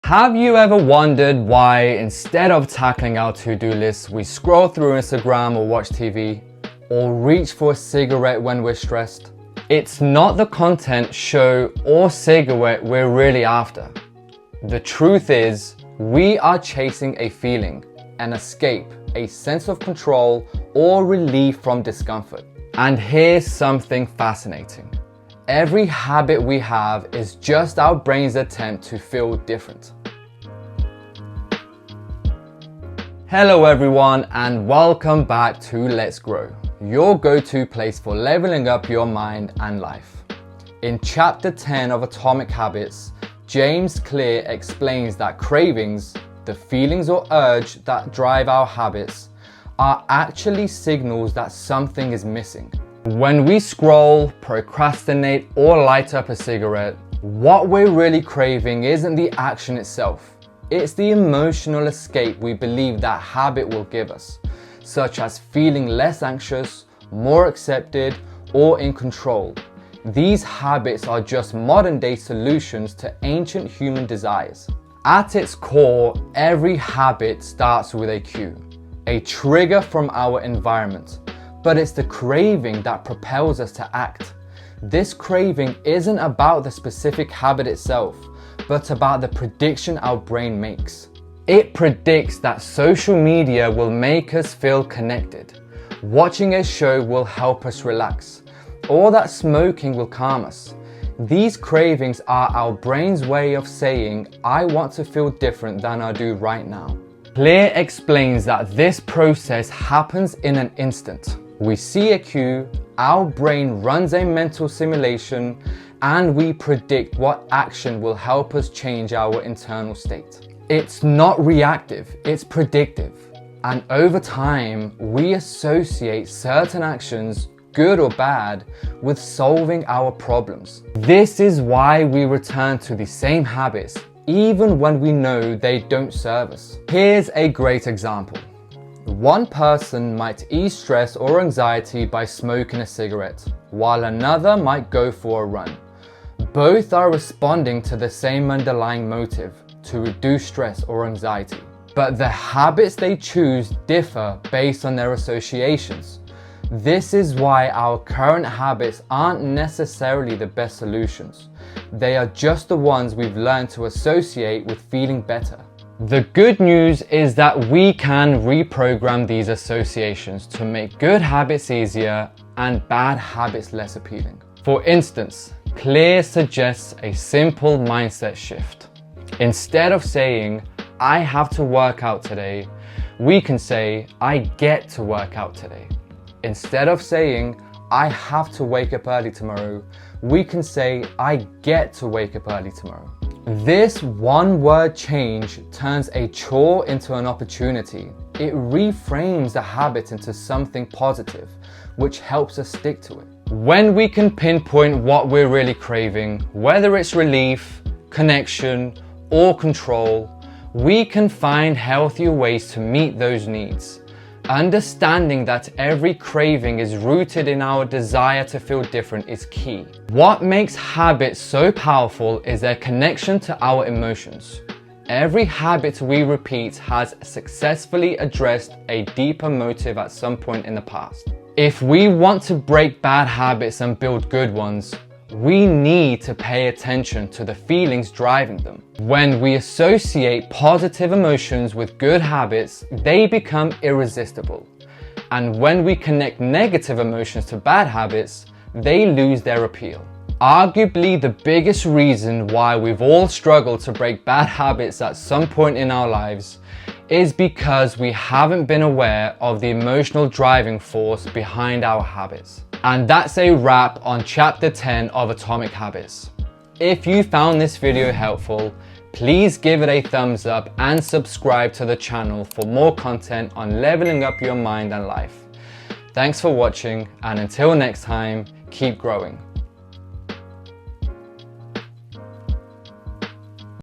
Have you ever wondered why instead of tackling our to-do lists, we scroll through Instagram or watch TV, or reach for a cigarette when we're stressed? It's not the content, show, or cigarette we're really after. The truth is, we are chasing a feeling, an escape, a sense of control, or relief from discomfort. And here's something fascinating. Every habit we have is just our brain's attempt to feel different. Hello everyone, and welcome back to Let's Grow, your go-to place for leveling up your mind and life. In chapter 10 of Atomic Habits, James Clear explains that cravings, the feelings or urge that drive our habits, are actually signals that something is missing. When we scroll, procrastinate, or light up a cigarette, what we're really craving isn't the action itself. It's the emotional escape we believe that habit will give us, such as feeling less anxious, more accepted, or in control. These habits are just modern-day solutions to ancient human desires. At its core, every habit starts with a cue, a trigger from our environment, but it's the craving that propels us to act. This craving isn't about the specific habit itself, but about the prediction our brain makes. It predicts that social media will make us feel connected, watching a show will help us relax, or that smoking will calm us. These cravings are our brain's way of saying, I want to feel different than I do right now. Clear explains that this process happens in an instant. We see a cue, our brain runs a mental simulation, and we predict what action will help us change our internal state. It's not reactive, it's predictive. And over time, we associate certain actions, good or bad, with solving our problems. This is why we return to the same habits, even when we know they don't serve us. Here's a great example. One person might ease stress or anxiety by smoking a cigarette, while another might go for a run. Both are responding to the same underlying motive, to reduce stress or anxiety. But the habits they choose differ based on their associations. This is why our current habits aren't necessarily the best solutions. They are just the ones we've learned to associate with feeling better. The good news is that we can reprogram these associations to make good habits easier and bad habits less appealing. For instance, Clear suggests a simple mindset shift. Instead of saying, I have to work out today, we can say, I get to work out today. Instead of saying, I have to wake up early tomorrow, we can say, I get to wake up early tomorrow. This one word change turns a chore into an opportunity. It reframes the habit into something positive, which helps us stick to it. When we can pinpoint what we're really craving, whether it's relief, connection, or control, we can find healthier ways to meet those needs. Understanding that every craving is rooted in our desire to feel different is key. What makes habits so powerful is their connection to our emotions. Every habit we repeat has successfully addressed a deeper motive at some point in the past. If we want to break bad habits and build good ones, we need to pay attention to the feelings driving them. When we associate positive emotions with good habits, they become irresistible. And when we connect negative emotions to bad habits, they lose their appeal. Arguably, the biggest reason why we've all struggled to break bad habits at some point in our lives is because we haven't been aware of the emotional driving force behind our habits. And that's a wrap on chapter 10 of Atomic Habits. If you found this video helpful, please give it a thumbs up and subscribe to the channel for more content on leveling up your mind and life. Thanks for watching, and until next time, keep growing.